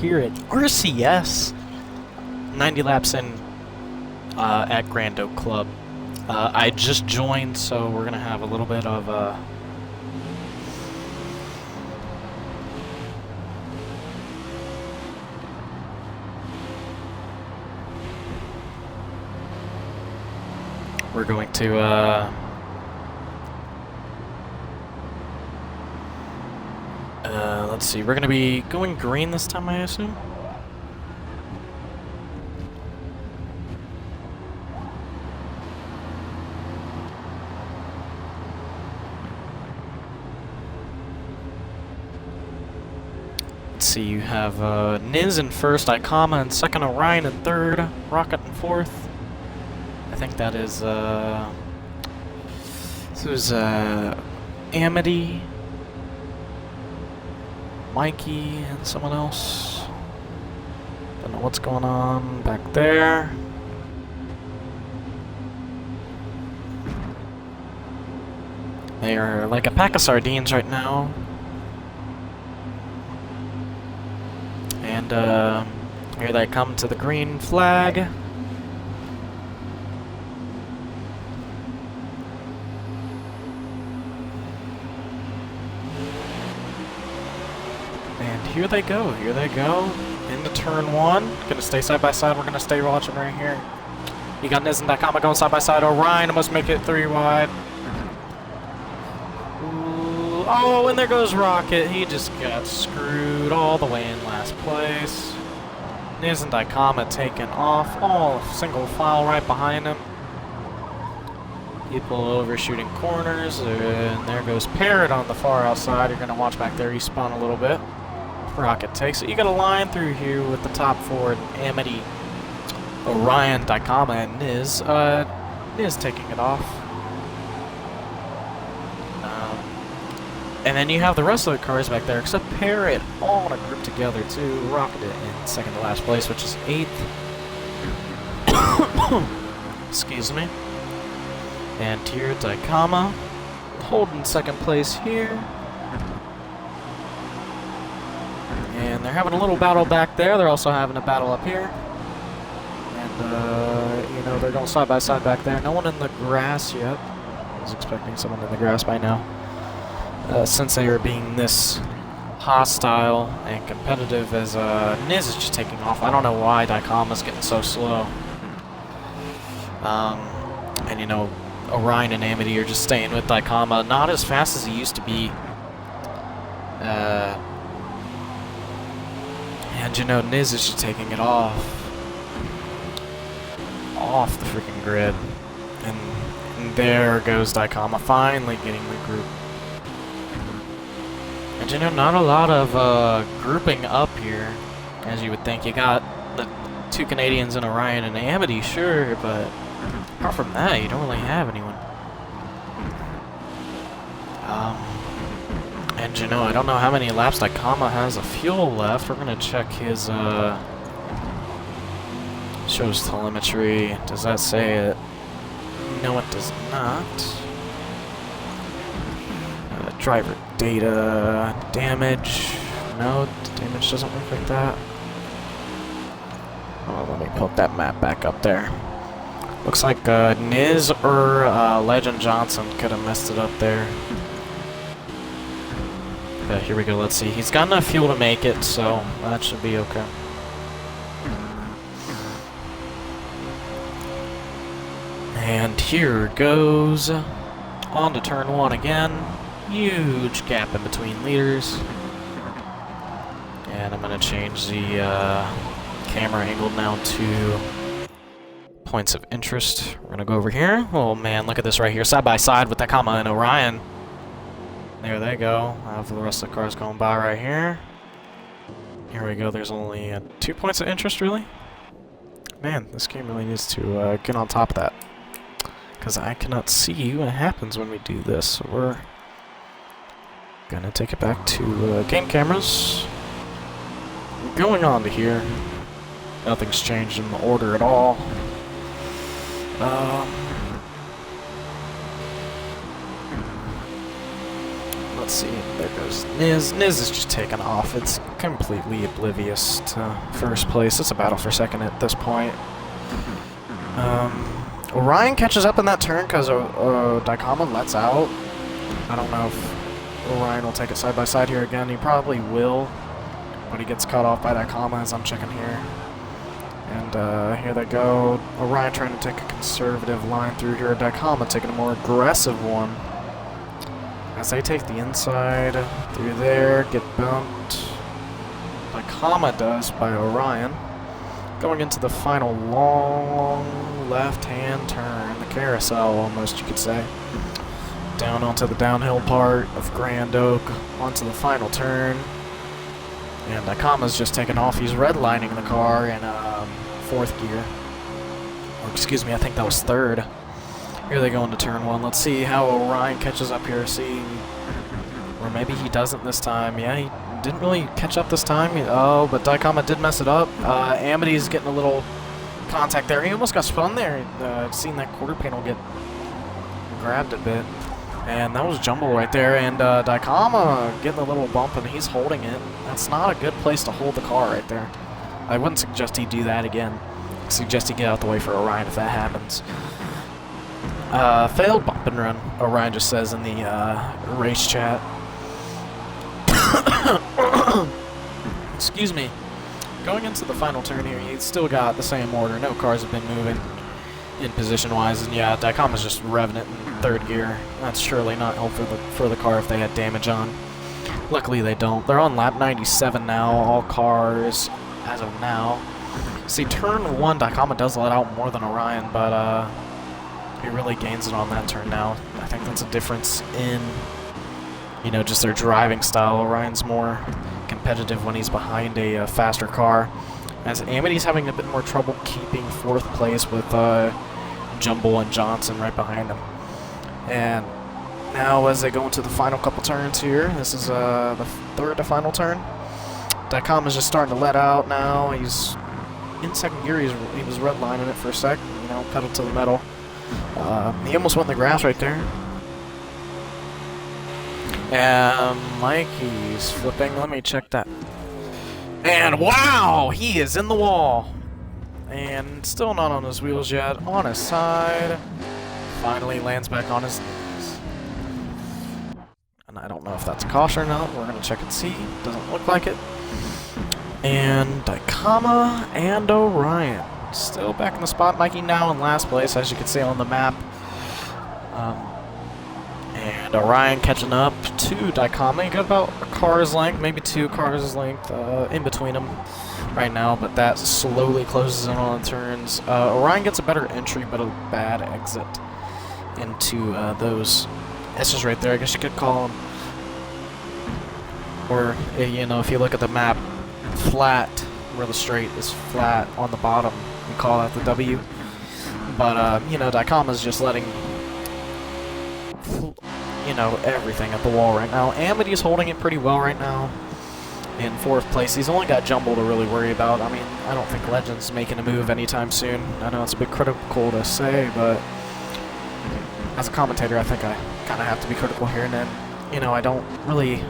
Here at RCS, 90 laps in at Grand Oak Club. I just joined, so we're gonna have a little bit of we're going to let's see, we're gonna be going green this time, I assume. Let's see, you have Niz in first, Ikama in second, Orion in third, Rocket in fourth. I think that is, this was, Amity, Mikey, and someone else. Don't know what's going on back there. They are like a pack of sardines right now. And, here they come to the green flag. And here they go, into turn one. Gonna stay side by side, we're gonna stay watching right here. You got Niz and Nakama going side by side. Orion must make it 3 wide. Ooh, oh, and there goes Rocket. He just got screwed all the way in last place. Niz and Ikama taken off, all single file right behind him. People overshooting corners, and there goes Parrot on the far outside. You're gonna watch back there, respawn a little bit. Rocket takes it. You got a line through here with the top four, Amity, Orion, Daikama, and Niz. Niz taking it off. And then you have the rest of the cars back there, except Parrot, all in a group together too. Rocket in second to last place, which is 8th. Excuse me. And here, Daikama, holding second place here. And they're having a little battle back there. They're also having a battle up here. And, you know, they're going side by side back there. No one in the grass yet. I was expecting someone in the grass by now. Since they are being this hostile and competitive as Niz is just taking off. I don't know why Daikama's getting so slow. And, you know, Orion and Amity are just staying with Daikama. Not as fast as he used to be. And you know, Niz is just taking it off the freaking grid. And there goes Daikama, finally getting the group. And you know, not a lot of grouping up here, as you would think. You got the 2 Canadians in Orion and Amity, sure, but apart from that, you don't really have anyone. And you know, I don't know how many laps Daikama has of fuel left. We're gonna check his, shows telemetry. Does that say it? No, it does not. Driver data, damage. No, damage doesn't work like that. Oh, let me put that map back up there. Looks like Niz or Legend Johnson could have messed it up there. Here we go, let's see. He's got enough fuel to make it, so that should be okay. And here goes on to turn 1 again. Huge gap in between leaders. And I'm going to change the camera angle now to points of interest. We're going to go over here. Oh man, look at this right here. Side by side with Daikama and Orion. There they go. For the rest of the cars going by right here. Here we go. There's only 2 points of interest, really? Man, this game really needs to get on top of that. Because I cannot see what happens when we do this. So we're gonna take it back to game cameras. Going on to here. Nothing's changed in the order at all. let's see. There goes Niz. Niz is just taking off. It's completely oblivious to first place. It's a battle for second at this point. Orion catches up in that turn because Daikama lets out. I don't know if Orion will take it side by side here again. He probably will, but he gets cut off by Daikama as I'm checking here. And here they go. Orion trying to take a conservative line through here. Daikama taking a more aggressive one. As they take the inside through there, get bumped. Daikama does by Orion. Going into the final long left-hand turn, the carousel almost, you could say. Down onto the downhill part of Grand Oak, onto the final turn. And Daikama's just taking off. He's redlining the car in fourth gear. Or excuse me, I think that was third. Here they go into turn one. Let's see how Orion catches up here. See, or maybe he doesn't this time. Yeah, he didn't really catch up this time. Oh, but Daikama did mess it up. Amity's getting a little contact there. He almost got spun there. Seen that quarter panel get grabbed a bit. And that was Jumble right there. And Daikama getting a little bump, and he's holding it. That's not a good place to hold the car right there. I wouldn't suggest he do that again. I suggest he get out the way for Orion if that happens. Failed bump and run, Orion just says in the race chat. Excuse me. Going into the final turn here, you still got the same order. No cars have been moving in position-wise, and yeah, Daikama's just revving it in third gear. That's surely not helpful for the car if they had damage on. Luckily they don't. They're on lap 97 now, all cars as of now. See, turn one, Daikama does let out more than Orion, but he really gains it on that turn now. I think that's a difference in, you know, just their driving style. Orion's more competitive when he's behind a faster car, as Amity's having a bit more trouble keeping fourth place with Jumble and Johnson right behind him. And now as they go into the final couple turns here, this is the third to final turn, Daikama's just starting to let out now. He's in second gear. He was redlining it for a sec, you know, pedal to the metal. He almost went in the grass right there. And Mikey's flipping. Let me check that. And wow! He is in the wall. And still not on his wheels yet. On his side. Finally lands back on his knees. And I don't know if that's a caution or not. We're going to check and see. Doesn't look like it. And Daikama and Orion still back in the spot. Mikey now in last place, as you can see on the map. And Orion catching up to Daikama. You got about a car's length, maybe 2 cars' length in between them right now, but that slowly closes in on the turns. Orion gets a better entry, but a bad exit into those S's right there. I guess you could call them. Or, you know, if you look at the map, flat, where the straight is flat on the bottom, we call that the W. But, you know, Daikama's just letting, you know, everything at the wall right now. Amity's holding it pretty well right now in fourth place. He's only got Jumble to really worry about. I mean, I don't think Legend's making a move anytime soon. I know it's a bit critical to say, but as a commentator, I think I kind of have to be critical here. And then, you know, I don't really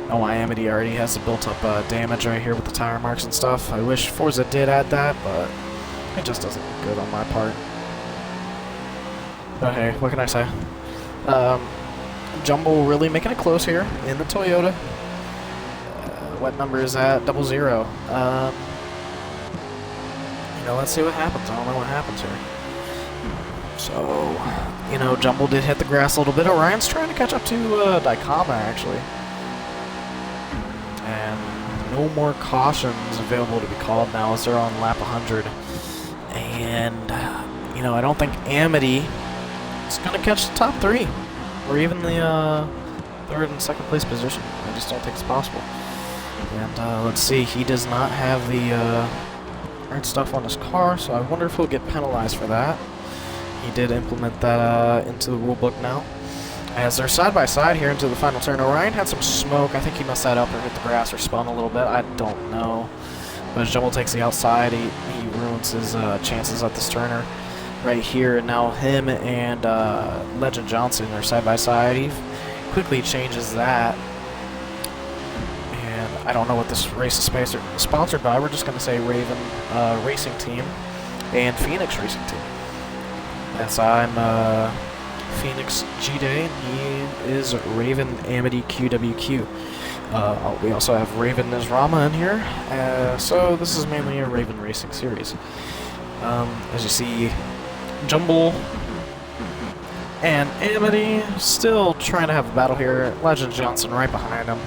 know why Amity already has the built-up damage right here with the tire marks and stuff. I wish Forza did add that, but it just doesn't look good on my part. But hey, what can I say? Jumble really making it close here in the Toyota. What number is that? 00. You know, let's see what happens. I don't know what happens here. So, you know, Jumble did hit the grass a little bit. Orion's trying to catch up to Daikama, actually. And no more cautions available to be called now as they're on lap 100. And, you know, I don't think Amity is going to catch the top 3. Or even the third and second place position. I just don't think it's possible. And let's see, he does not have the red stuff on his car, so I wonder if he'll get penalized for that. He did implement that into the rulebook now. As they're side by side here into the final turn, Orion had some smoke. I think he messed that up or hit the grass or spun a little bit. I don't know. But as Jumble takes the outside, he ruins his chances at this turner right here. And now him and Legend Johnson are side by side. He quickly changes that. And I don't know what this race is sponsored by. We're just going to say Raven Racing Team and Phoenix Racing Team. As I'm Phoenix G-Day, he is Raven Amity QWQ. We also have Raven Nisrama in here, so this is mainly a Raven Racing series. As you see, Jumble and Amity still trying to have a battle here. Legend Johnson right behind him.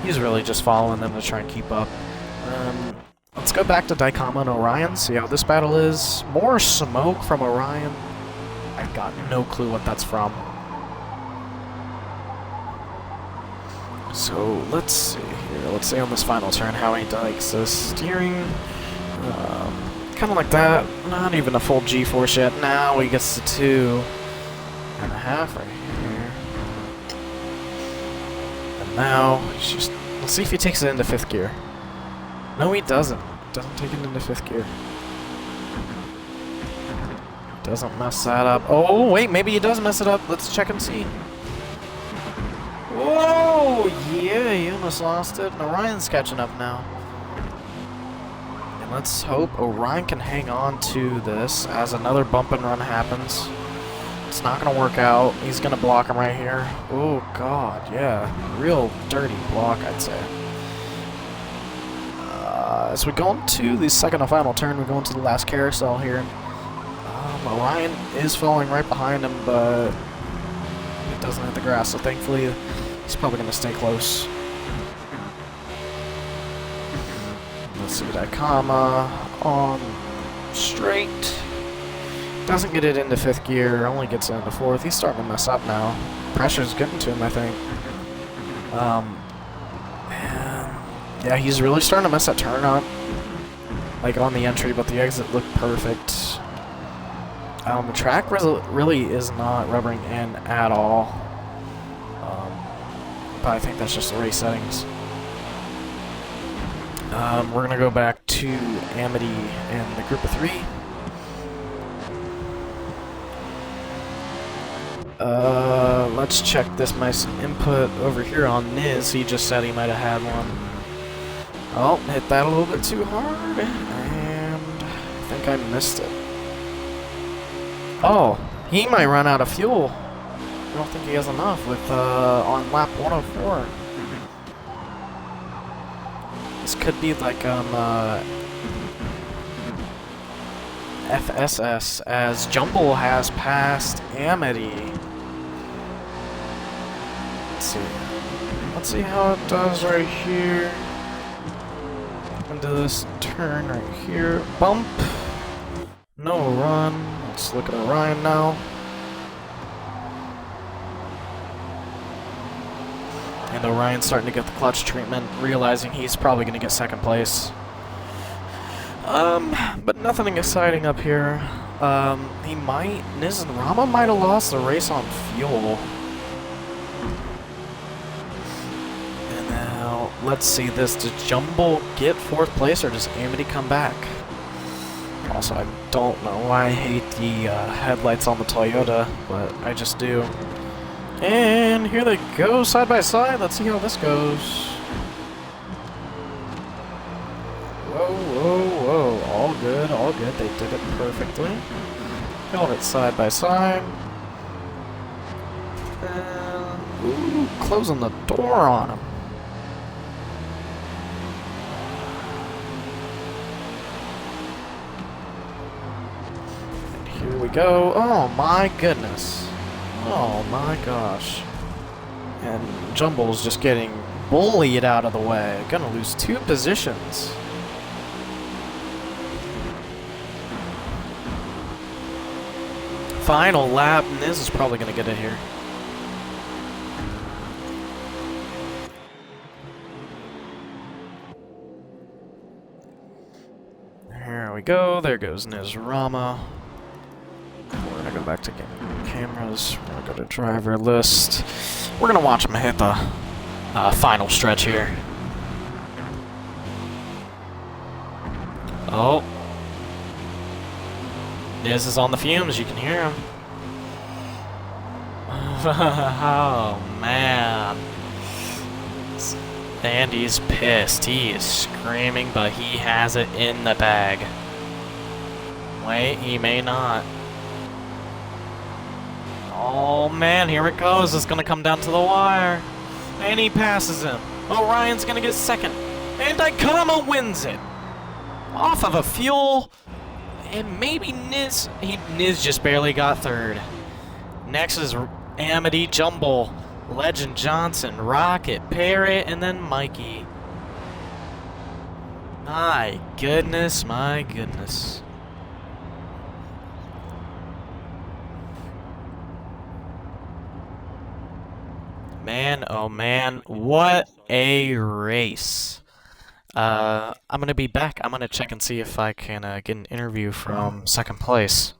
He's really just following them to try and keep up. Let's go back to Daikama and Orion, see how this battle is. More smoke from Orion. I got no clue what that's from. So let's see here. Let's see on this final turn how he does. So steering, kind of like that. Not even a full G-force yet. Now he gets to 2.5 right here. And now he's just. Let's see if he takes it into 5th gear. No, he doesn't. Doesn't take it into 5th gear. Doesn't mess that up. Oh wait, maybe he does mess it up. Let's check and see. Whoa! Yeah, he almost lost it. And Orion's catching up now. And let's hope Orion can hang on to this as another bump and run happens. It's not going to work out. He's going to block him right here. Oh, God, yeah. Real dirty block, I'd say. As we go into the second and final turn, we go into the last carousel here. Orion is falling right behind him, but it doesn't hit the grass, so thankfully he's probably going to stay close. Let's see, Daikama on straight. Doesn't get it into 5th gear, only gets it into 4th. He's starting to mess up now. Pressure's getting to him, I think. And yeah, he's really starting to mess that turn up. Like on the entry, but the exit looked perfect. The track really is not rubbering in at all. But I think that's just the race settings. We're going to go back to Amity and the group of 3. Let's check this nice input over here on Niz. He just said he might have had one. Oh, hit that a little bit too hard, and I think I missed it. Oh, he might run out of fuel. I don't think he has enough with on lap 104. This could be like FSS, as Jumble has passed Amity. Let's see how it does right here. Into this turn right here. Bump. No run. Let's look at Orion now. And Orion's starting to get the clutch treatment, realizing he's probably going to get 2nd place. But nothing exciting up here. Niz and Rama might have lost the race on fuel. And now, let's see this. Does Jumble get 4th place, or does Amity come back? Also, I don't know why I hate the headlights on the Toyota, but I just do. And here they go, side by side. Let's see how this goes. Whoa, whoa, whoa. All good, all good. They did it perfectly. Held it side by side. And, ooh, closing the door on him. And here we go. Oh my goodness. Oh my gosh. And Jumble's just getting bullied out of the way. Gonna lose 2 positions. Final lap, and this is probably gonna get it here. Here we go. There goes Nisrama. We're gonna go back to cameras. We're gonna go to driver list. We're gonna watch him hit the final stretch here. Oh. Niz is on the fumes. You can hear him. Oh, man. Andy's pissed. He is screaming, but he has it in the bag. Wait, he may not. Oh, man, here it goes. It's going to come down to the wire. And he passes him. Orion's going to get second. And Daikama wins it. Off of a fuel. And maybe Niz. Niz just barely got third. Next is Amity, Jumble, Legend Johnson, Rocket, Parrot, and then Mikey. My goodness, my goodness. Man, oh man, what a race. I'm gonna be back. I'm gonna check and see if I can get an interview from second place.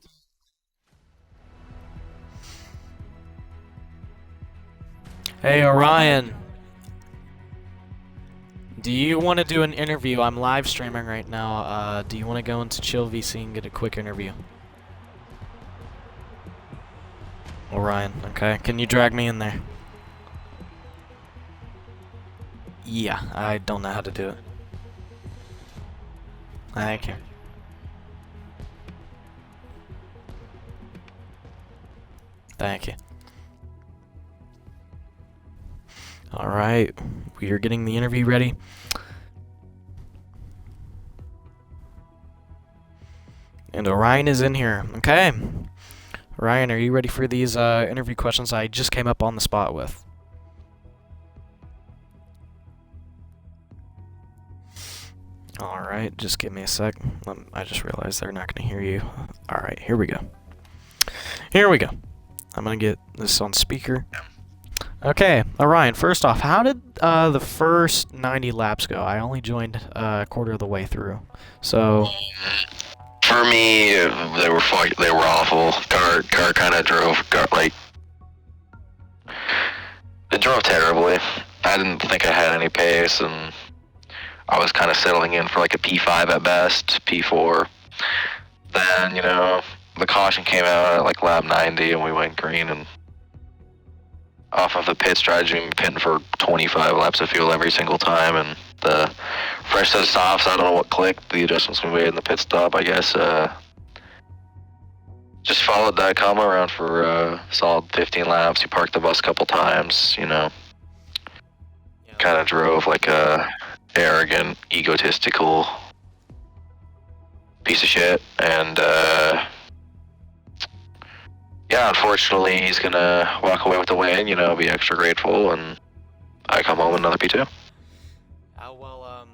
Hey, Orion. Do you want to do an interview? I'm live streaming right now. Do you want to go into Chill VC and get a quick interview? Orion, okay. Can you drag me in there? Yeah, I don't know how to do it. Thank you. Thank you. Alright, we are getting the interview ready. And Orion is in here. Okay. Orion, are you ready for these interview questions I just came up on the spot with? Alright, just give me a sec. I just realized they're not going to hear you. Alright, here we go. Here we go. I'm going to get this on speaker. Okay, Orion, first off, how did the first 90 laps go? I only joined a quarter of the way through. So... For me, they were awful. Car kind of drove, it drove terribly. I didn't think I had any pace, and I was kind of settling in for like a P5 at best, P4. Then, you know, the caution came out at like lap 90 and we went green, and off of the pit strategy, we pitting for 25 laps of fuel every single time, and the fresh set of softs, I don't know what clicked, the adjustments we made in the pit stop, I guess, just followed Daikama around for a solid 15 laps. He parked the bus a couple times, you know, kind of drove like a arrogant, egotistical piece of shit, and yeah, unfortunately, he's gonna walk away with the win, you know, be extra grateful, and I come home with another P2. Well,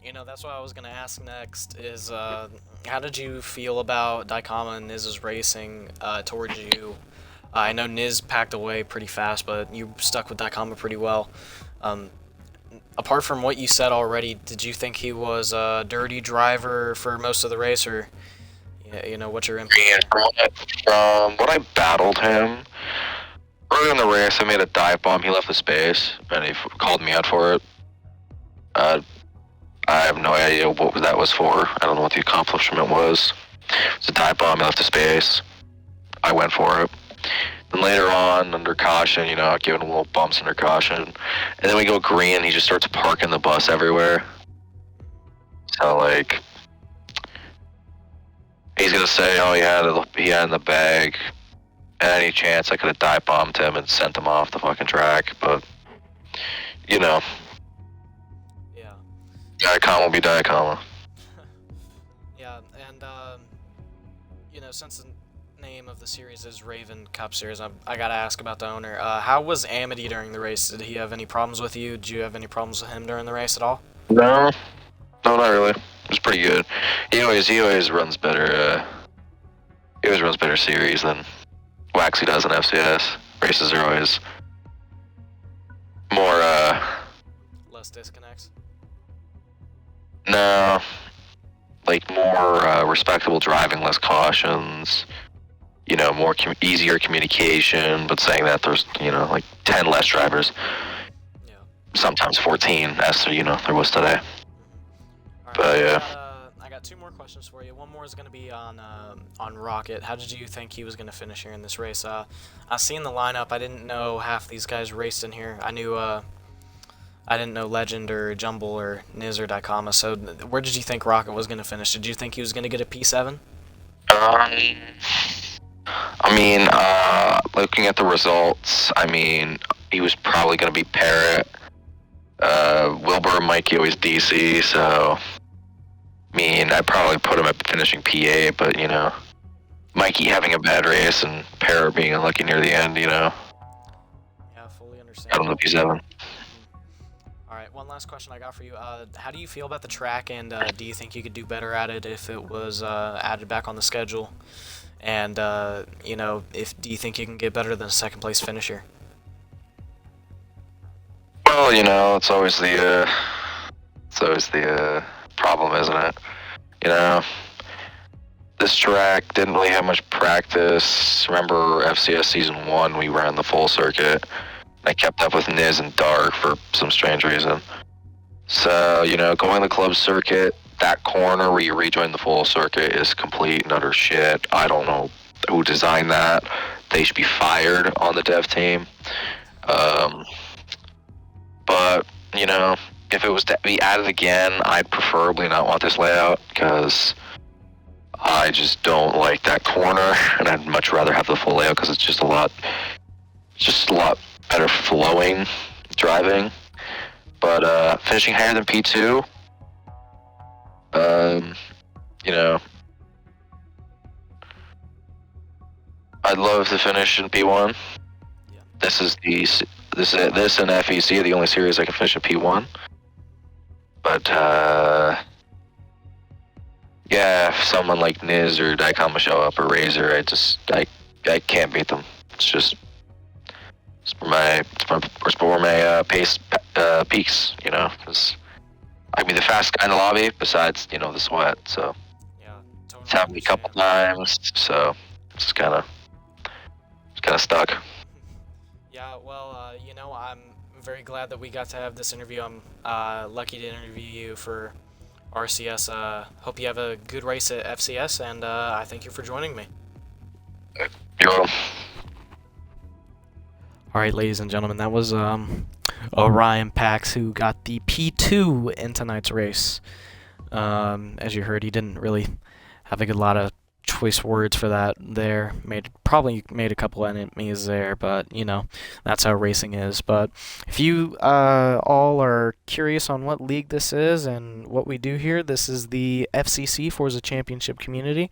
you know, that's what I was gonna ask next, is, how did you feel about Daikama and Niz's racing, towards you? I know Niz packed away pretty fast, but you stuck with Daikama pretty well. Apart from what you said already, did you think he was a dirty driver for most of the race, or... You know, what's your input? From what I battled him, early in the race, I made a dive bomb. He left the space, and he called me out for it. I have no idea what that was for. I don't know what the accomplishment was. It was a dive bomb. He left the space. I went for it. Then later on, under caution, you know, giving him little bumps under caution. And then we go green, he just starts parking the bus everywhere. So, like... He's gonna say, oh, he had in the bag. At any chance, I could have dive bombed him and sent him off the fucking track, but you know. Yeah. Daikama will be Daikama. Yeah, and you know, since the name of the series is Raven Cup Series, I gotta ask about the owner. How was Amity during the race? Did he have any problems with you? Did you have any problems with him during the race at all? No, not really. It was pretty good. He always runs better. He always runs better series than Waxy does in FCS. Races are always more. Less disconnects. No, like more respectable driving, less cautions. You know, more easier communication. But saying that, there's, you know, like 10 less drivers. Yeah. Sometimes 14, as you know there was today. Right, but yeah. I got got two more questions for you. One more is going to be on Rocket. How did you think he was going to finish here in this race? I seen the lineup. I didn't know half these guys raced in here. I didn't know Legend or Jumble or Niz or Daikama. So where did you think Rocket was going to finish? Did you think he was going to get a P7? I mean, looking at the results, I mean, he was probably going to be Parrot. Wilbur and Mikey always DC, so I mean, I'd probably put him at finishing PA, but you know, Mikey having a bad race and Parrot being unlucky near the end, you know. Yeah, fully understand. Got him to P7. All right, one last question I got for you. How do you feel about the track, and do you think you could do better at it if it was added back on the schedule? And you know, do you think you can get better than a second place finisher? Well, you know, it's always the problem, isn't it? You know, this track didn't really have much practice. Remember FCS season 1, we ran the full circuit. I kept up with Niz and Dark for some strange reason. So, you know, going the club circuit, that corner where you rejoin the full circuit is complete and utter shit. I don't know who designed that. They should be fired on the dev team. But, you know, if it was to be added again, I'd preferably not want this layout because I just don't like that corner, and I'd much rather have the full layout because it's just a lot better flowing driving. But finishing higher than P2, you know, I'd love to finish in P1. Yeah. This and FEC are the only series I can finish in P1. But yeah, if someone like Niz or Daikama show up or Razor, I can't beat them. It's where my pace peaks, you know, because I'd be the fast guy in the lobby besides, you know, the sweat. So Yeah, totally it's happened a couple times, so it's kind of stuck. Yeah, well, you know, I'm very glad that we got to have this interview. I'm lucky to interview you for RCS. Hope you have a good race at FCS, and I thank you for joining me. You're welcome. Alright, ladies and gentlemen, that was Orion Pax, who got the P2 in tonight's race. As you heard, he didn't really have a good lot of choice words for that there. Probably made a couple enemies there, but you know, that's how racing is. But if you all are curious on what league this is and what we do here, this is the FCC Forza Championship Community.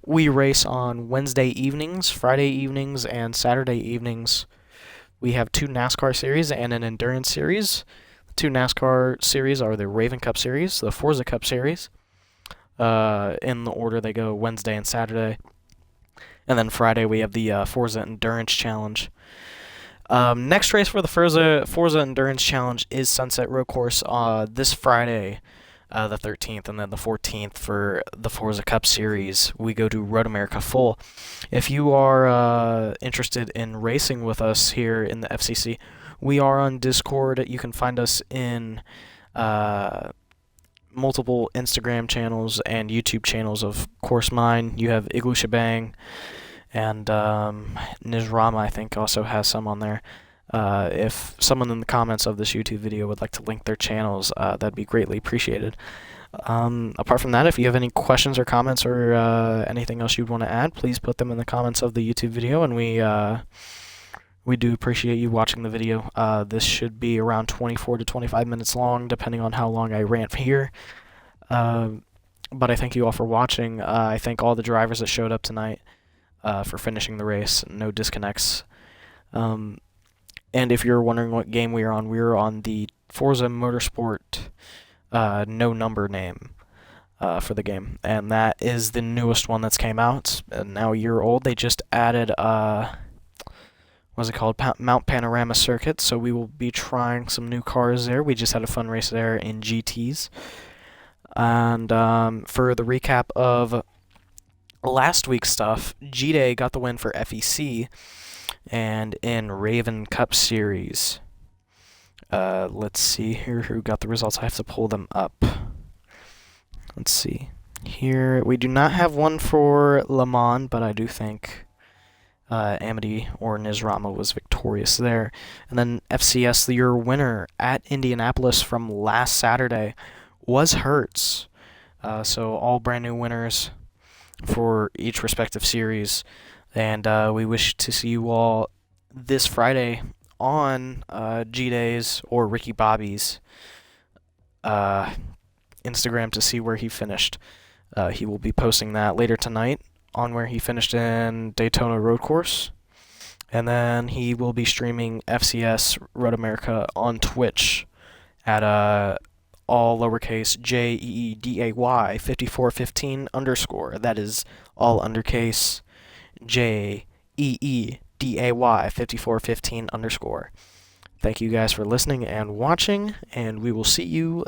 We race on Wednesday evenings, Friday evenings, and Saturday evenings. We have 2 NASCAR series and an endurance series. The 2 NASCAR series are the Raven Cup series, the Forza Cup series. In the order they go, Wednesday and Saturday. And then Friday we have the Forza Endurance Challenge. Next race for the Forza Endurance Challenge is Sunset Road Course this Friday, the 13th, and then the 14th for the Forza Cup Series. We go to Road America Full. If you are interested in racing with us here in the FCC, we are on Discord. You can find us in multiple Instagram channels and YouTube channels. Of course, mine. You have Igloo Shebang, and Nizrama, I think, also has some on there. If someone in the comments of this YouTube video would like to link their channels, that'd be greatly appreciated. Apart from that, if you have any questions or comments or anything else you'd want to add, please put them in the comments of the YouTube video, and we do appreciate you watching the video. This should be around 24 to 25 minutes long, depending on how long I rant here. But I thank you all for watching. I thank all the drivers that showed up tonight for finishing the race. No disconnects. And if you're wondering what game we are on the Forza Motorsport no number name for the game. And that is the newest one that's came out. It's now a year old. They just added what's it called? Mount Panorama Circuit, so we will be trying some new cars there. We just had a fun race there in GTs. And for the recap of last week's stuff, G-Day got the win for FEC, and in Raven Cup Series, let's see here who got the results. I have to pull them up. Let's see here. We do not have one for Le Mans, but I do think Amity or Nizrama was victorious there. And then FCS, your winner at Indianapolis from last Saturday was Hertz. So all brand new winners for each respective series. And we wish to see you all this Friday on G-Days or Ricky Bobby's Instagram to see where he finished. He will be posting that later tonight on where he finished in Daytona Road Course. And then he will be streaming FCS Road America on Twitch at all lowercase JEEDAY 5415 underscore. That is all undercase JEEDAY 5415 underscore. Thank you guys for listening and watching, and we will see you